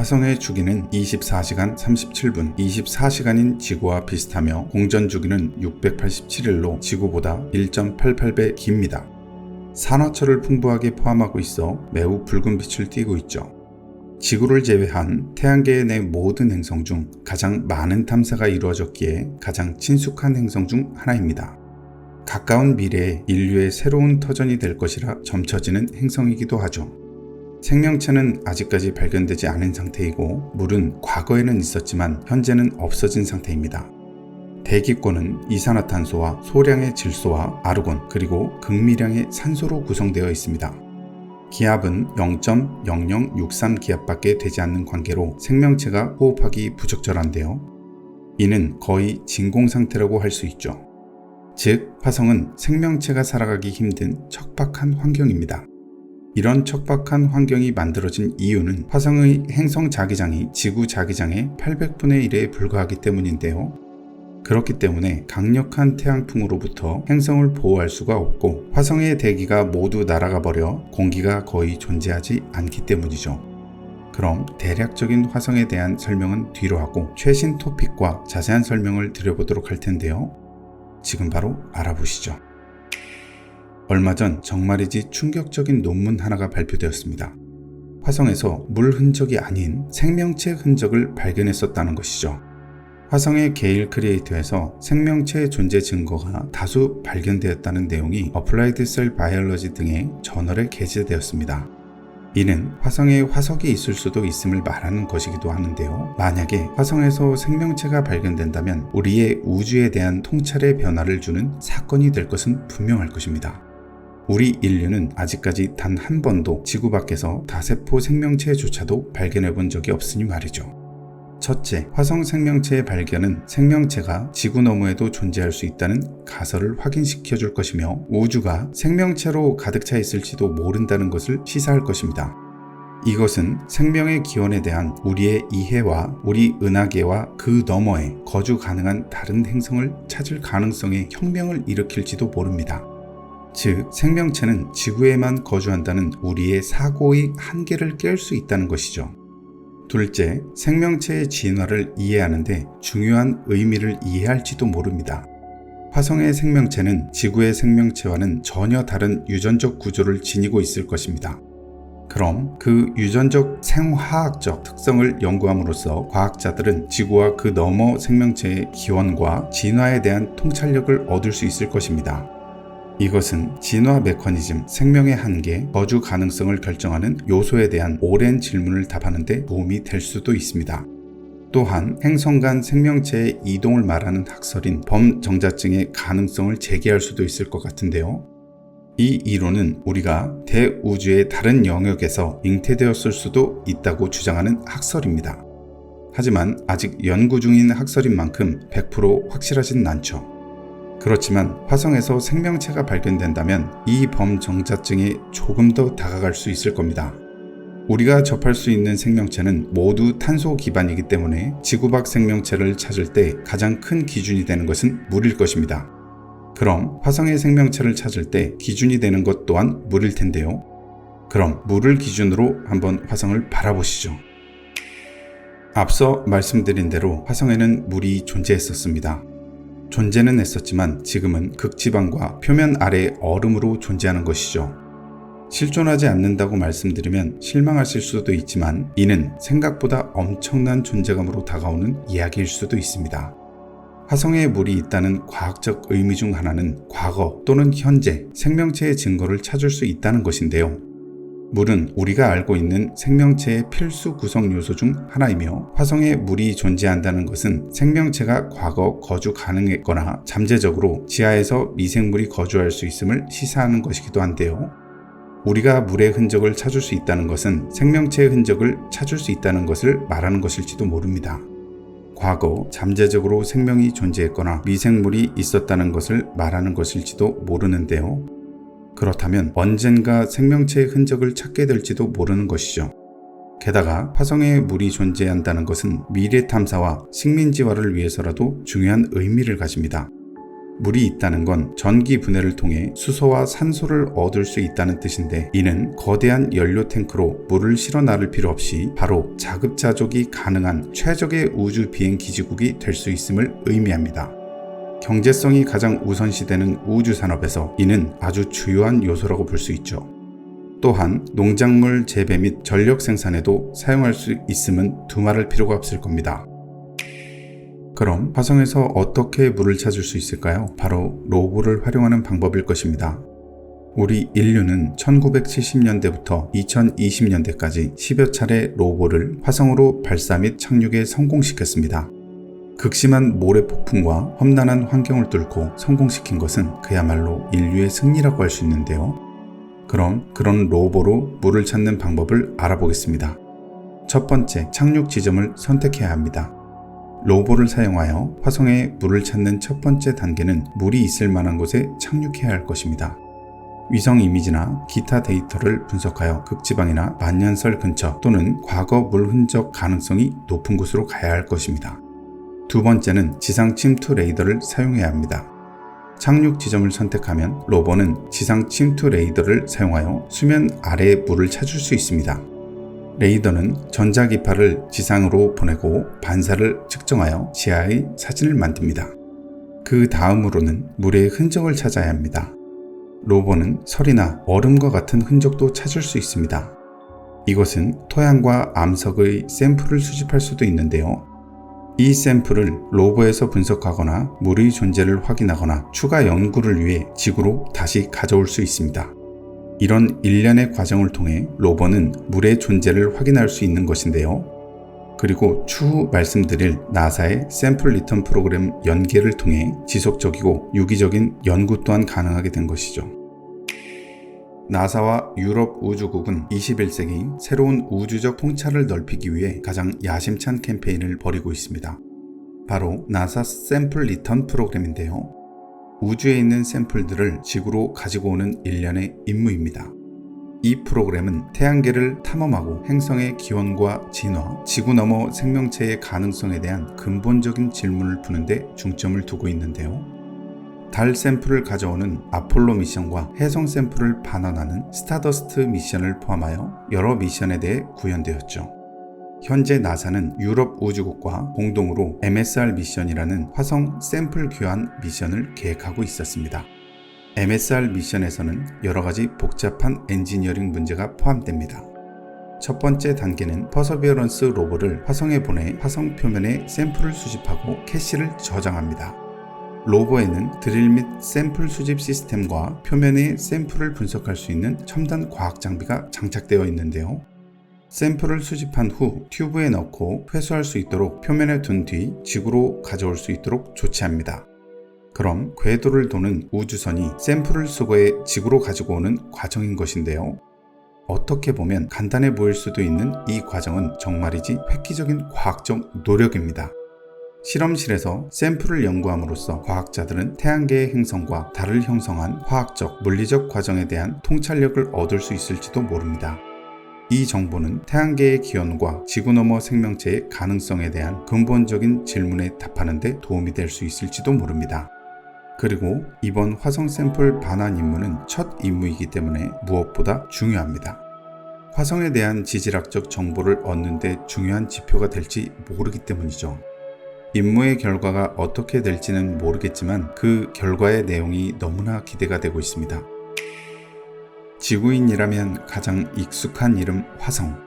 화성의 주기는 24시간 37분, 24시간인 지구와 비슷하며 공전 주기는 687일로 지구보다 1.88배 깁니다. 산화철을 풍부하게 포함하고 있어 매우 붉은 빛을 띠고 있죠. 지구를 제외한 태양계 내 모든 행성 중 가장 많은 탐사가 이루어졌기에 가장 친숙한 행성 중 하나입니다. 가까운 미래에 인류의 새로운 터전이 될 것이라 점쳐지는 행성이기도 하죠. 생명체는 아직까지 발견되지 않은 상태이고 물은 과거에는 있었지만 현재는 없어진 상태입니다. 대기권은 이산화탄소와 소량의 질소와 아르곤 그리고 극미량의 산소로 구성되어 있습니다. 기압은 0.0063 기압밖에 되지 않는 관계로 생명체가 호흡하기 부적절한데요. 이는 거의 진공 상태라고 할 수 있죠. 즉, 화성은 생명체가 살아가기 힘든 척박한 환경입니다. 이런 척박한 환경이 만들어진 이유는 화성의 행성 자기장이 지구 자기장의 800분의 1에 불과하기 때문인데요. 그렇기 때문에 강력한 태양풍으로부터 행성을 보호할 수가 없고 화성의 대기가 모두 날아가 버려 공기가 거의 존재하지 않기 때문이죠. 그럼 대략적인 화성에 대한 설명은 뒤로 하고 최신 토픽과 자세한 설명을 드려보도록 할 텐데요. 지금 바로 알아보시죠. 얼마 전 정말이지 충격적인 논문 하나가 발표되었습니다. 화성에서 물 흔적이 아닌 생명체 흔적을 발견했었다는 것이죠. 화성의 게일 크리에이터에서 생명체의 존재 증거가 다수 발견되었다는 내용이 어플라이드 셀 바이올러지 등의 저널에 게재되었습니다. 이는 화성에 화석이 있을 수도 있음을 말하는 것이기도 하는데요. 만약에 화성에서 생명체가 발견된다면 우리의 우주에 대한 통찰의 변화를 주는 사건이 될 것은 분명할 것입니다. 우리 인류는 아직까지 단 한 번도 지구 밖에서 다세포 생명체조차도 발견해 본 적이 없으니 말이죠. 첫째, 화성 생명체의 발견은 생명체가 지구 너머에도 존재할 수 있다는 가설을 확인시켜 줄 것이며 우주가 생명체로 가득 차 있을지도 모른다는 것을 시사할 것입니다. 이것은 생명의 기원에 대한 우리의 이해와 우리 은하계와 그 너머에 거주 가능한 다른 행성을 찾을 가능성에 혁명을 일으킬지도 모릅니다. 즉, 생명체는 지구에만 거주한다는 우리의 사고의 한계를 깰 수 있다는 것이죠. 둘째, 생명체의 진화를 이해하는데 중요한 의미를 이해할지도 모릅니다. 화성의 생명체는 지구의 생명체와는 전혀 다른 유전적 구조를 지니고 있을 것입니다. 그럼 그 유전적 생화학적 특성을 연구함으로써 과학자들은 지구와 그 너머 생명체의 기원과 진화에 대한 통찰력을 얻을 수 있을 것입니다. 이것은 진화 메커니즘, 생명의 한계, 거주 가능성을 결정하는 요소에 대한 오랜 질문을 답하는 데 도움이 될 수도 있습니다. 또한 행성 간 생명체의 이동을 말하는 학설인 범정자증의 가능성을 제기할 수도 있을 것 같은데요. 이 이론은 우리가 대우주의 다른 영역에서 잉태되었을 수도 있다고 주장하는 학설입니다. 하지만 아직 연구 중인 학설인 만큼 100% 확실하진 않죠. 그렇지만 화성에서 생명체가 발견된다면 이 범정자증에 조금 더 다가갈 수 있을 겁니다. 우리가 접할 수 있는 생명체는 모두 탄소 기반이기 때문에 지구 밖 생명체를 찾을 때 가장 큰 기준이 되는 것은 물일 것입니다. 그럼 화성의 생명체를 찾을 때 기준이 되는 것 또한 물일 텐데요. 그럼 물을 기준으로 한번 화성을 바라보시죠. 앞서 말씀드린 대로 화성에는 물이 존재했었습니다. 존재는 했었지만 지금은 극지방과 표면 아래 얼음으로 존재하는 것이죠. 실존하지 않는다고 말씀드리면 실망하실 수도 있지만 이는 생각보다 엄청난 존재감으로 다가오는 이야기일 수도 있습니다. 화성에 물이 있다는 과학적 의미 중 하나는 과거 또는 현재 생명체의 증거를 찾을 수 있다는 것인데요. 물은 우리가 알고 있는 생명체의 필수 구성 요소 중 하나이며 화성에 물이 존재한다는 것은 생명체가 과거 거주 가능했거나 잠재적으로 지하에서 미생물이 거주할 수 있음을 시사하는 것이기도 한데요. 우리가 물의 흔적을 찾을 수 있다는 것은 생명체의 흔적을 찾을 수 있다는 것을 말하는 것일지도 모릅니다. 과거 잠재적으로 생명이 존재했거나 미생물이 있었다는 것을 말하는 것일지도 모르는데요. 그렇다면 언젠가 생명체의 흔적을 찾게 될지도 모르는 것이죠. 게다가 화성에 물이 존재한다는 것은 미래 탐사와 식민지화를 위해서라도 중요한 의미를 가집니다. 물이 있다는 건 전기 분해를 통해 수소와 산소를 얻을 수 있다는 뜻인데, 이는 거대한 연료 탱크로 물을 실어 나를 필요 없이 바로 자급자족이 가능한 최적의 우주 비행 기지국이 될 수 있음을 의미합니다. 경제성이 가장 우선시되는 우주 산업에서 이는 아주 주요한 요소라고 볼 수 있죠. 또한 농작물 재배 및 전력 생산에도 사용할 수 있음은 두말할 필요가 없을 겁니다. 그럼 화성에서 어떻게 물을 찾을 수 있을까요? 바로 로봇을 활용하는 방법일 것입니다. 우리 인류는 1970년대부터 2020년대까지 10여 차례 로봇을 화성으로 발사 및 착륙에 성공시켰습니다. 극심한 모래 폭풍과 험난한 환경을 뚫고 성공시킨 것은 그야말로 인류의 승리라고 할 수 있는데요. 그럼 그런 로봇으로 물을 찾는 방법을 알아보겠습니다. 첫 번째, 착륙 지점을 선택해야 합니다. 로봇을 사용하여 화성에 물을 찾는 첫 번째 단계는 물이 있을 만한 곳에 착륙해야 할 것입니다. 위성 이미지나 기타 데이터를 분석하여 극지방이나 만년설 근처 또는 과거 물 흔적 가능성이 높은 곳으로 가야 할 것입니다. 두 번째는 지상 침투 레이더를 사용해야 합니다. 착륙 지점을 선택하면 로봇은 지상 침투 레이더를 사용하여 수면 아래의 물을 찾을 수 있습니다. 레이더는 전자기파를 지상으로 보내고 반사를 측정하여 지하의 사진을 만듭니다. 그 다음으로는 물의 흔적을 찾아야 합니다. 로봇은 설이나 얼음과 같은 흔적도 찾을 수 있습니다. 이것은 토양과 암석의 샘플을 수집할 수도 있는데요. 이 샘플을 로봇에서 분석하거나 물의 존재를 확인하거나 추가 연구를 위해 지구로 다시 가져올 수 있습니다. 이런 일련의 과정을 통해 로봇은 물의 존재를 확인할 수 있는 것인데요. 그리고 추후 말씀드릴 나사의 샘플 리턴 프로그램 연계를 통해 지속적이고 유기적인 연구 또한 가능하게 된 것이죠. 나사와 유럽 우주국은 21세기 새로운 우주적 통찰을 넓히기 위해 가장 야심찬 캠페인을 벌이고 있습니다. 바로 나사 샘플 리턴 프로그램인데요. 우주에 있는 샘플들을 지구로 가지고 오는 일련의 임무입니다. 이 프로그램은 태양계를 탐험하고 행성의 기원과 진화, 지구 너머 생명체의 가능성에 대한 근본적인 질문을 푸는 데 중점을 두고 있는데요. 달 샘플을 가져오는 아폴로 미션과 해성 샘플을 반환하는 스타더스트 미션을 포함하여 여러 미션에 대해 구현되었죠. 현재 나사는 유럽 우주국과 공동으로 MSR 미션이라는 화성 샘플 교환 미션을 계획하고 있었습니다. MSR 미션에서는 여러 가지 복잡한 엔지니어링 문제가 포함됩니다. 첫 번째 단계는 퍼서비어런스 로봇을 화성에 보내 화성 표면에 샘플을 수집하고 캐시를 저장합니다. 로버에는 드릴 및 샘플 수집 시스템과 표면의 샘플을 분석할 수 있는 첨단 과학 장비가 장착되어 있는데요. 샘플을 수집한 후 튜브에 넣고 회수할 수 있도록 표면에 둔 뒤 지구로 가져올 수 있도록 조치합니다. 그럼 궤도를 도는 우주선이 샘플을 수거해 지구로 가지고 오는 과정인 것인데요. 어떻게 보면 간단해 보일 수도 있는 이 과정은 정말이지 획기적인 과학적 노력입니다. 실험실에서 샘플을 연구함으로써 과학자들은 태양계의 행성과 달을 형성한 화학적, 물리적 과정에 대한 통찰력을 얻을 수 있을지도 모릅니다. 이 정보는 태양계의 기원과 지구 너머 생명체의 가능성에 대한 근본적인 질문에 답하는 데 도움이 될 수 있을지도 모릅니다. 그리고 이번 화성 샘플 반환 임무는 첫 임무이기 때문에 무엇보다 중요합니다. 화성에 대한 지질학적 정보를 얻는 데 중요한 지표가 될지 모르기 때문이죠. 임무의 결과가 어떻게 될지는 모르겠지만 그 결과의 내용이 너무나 기대가 되고 있습니다. 지구인이라면 가장 익숙한 이름 화성.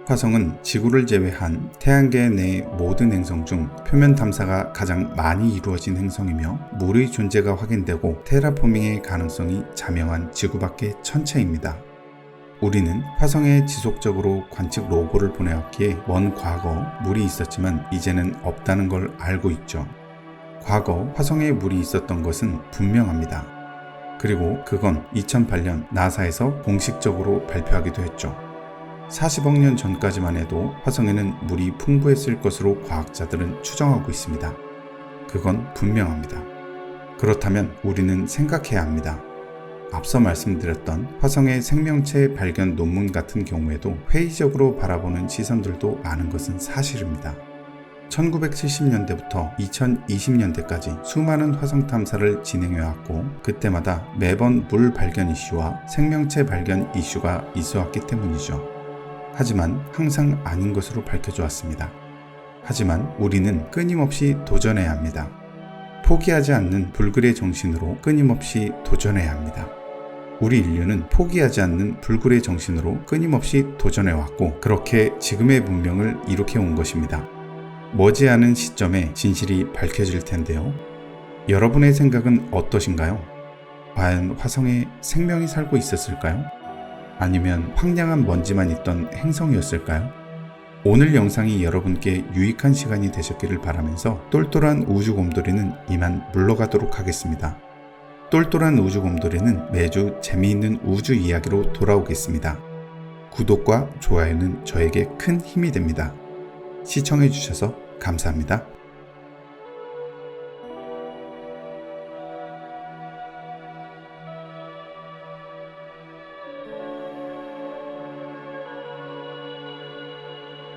화성은 지구를 제외한 태양계 내 모든 행성 중 표면 탐사가 가장 많이 이루어진 행성이며 물의 존재가 확인되고 테라포밍의 가능성이 자명한 지구 밖의 천체입니다. 우리는 화성에 지속적으로 관측 로봇을 보내왔기에 먼 과거 물이 있었지만 이제는 없다는 걸 알고 있죠. 과거 화성에 물이 있었던 것은 분명합니다. 그리고 그건 2008년 나사에서 공식적으로 발표하기도 했죠. 40억 년 전까지만 해도 화성에는 물이 풍부했을 것으로 과학자들은 추정하고 있습니다. 그건 분명합니다. 그렇다면 우리는 생각해야 합니다. 앞서 말씀드렸던 화성의 생명체 발견 논문 같은 경우에도 회의적으로 바라보는 시선들도 많은 것은 사실입니다. 1970년대부터 2020년대까지 수많은 화성 탐사를 진행해왔고 그때마다 매번 물 발견 이슈와 생명체 발견 이슈가 있어왔기 때문이죠. 하지만 항상 아닌 것으로 밝혀져 왔습니다. 하지만 우리는 끊임없이 도전해야 합니다. 포기하지 않는 불굴의 정신으로 끊임없이 도전해야 합니다. 우리 인류는 포기하지 않는 불굴의 정신으로 끊임없이 도전해왔고 그렇게 지금의 문명을 이룩해온 것입니다. 머지않은 시점에 진실이 밝혀질 텐데요. 여러분의 생각은 어떠신가요? 과연 화성에 생명이 살고 있었을까요? 아니면 황량한 먼지만 있던 행성이었을까요? 오늘 영상이 여러분께 유익한 시간이 되셨기를 바라면서 똘똘한 우주곰돌이는 이만 물러가도록 하겠습니다. 똘똘한 우주곰돌이는 매주 재미있는 우주 이야기로 돌아오겠습니다. 구독과 좋아요는 저에게 큰 힘이 됩니다. 시청해주셔서 감사합니다.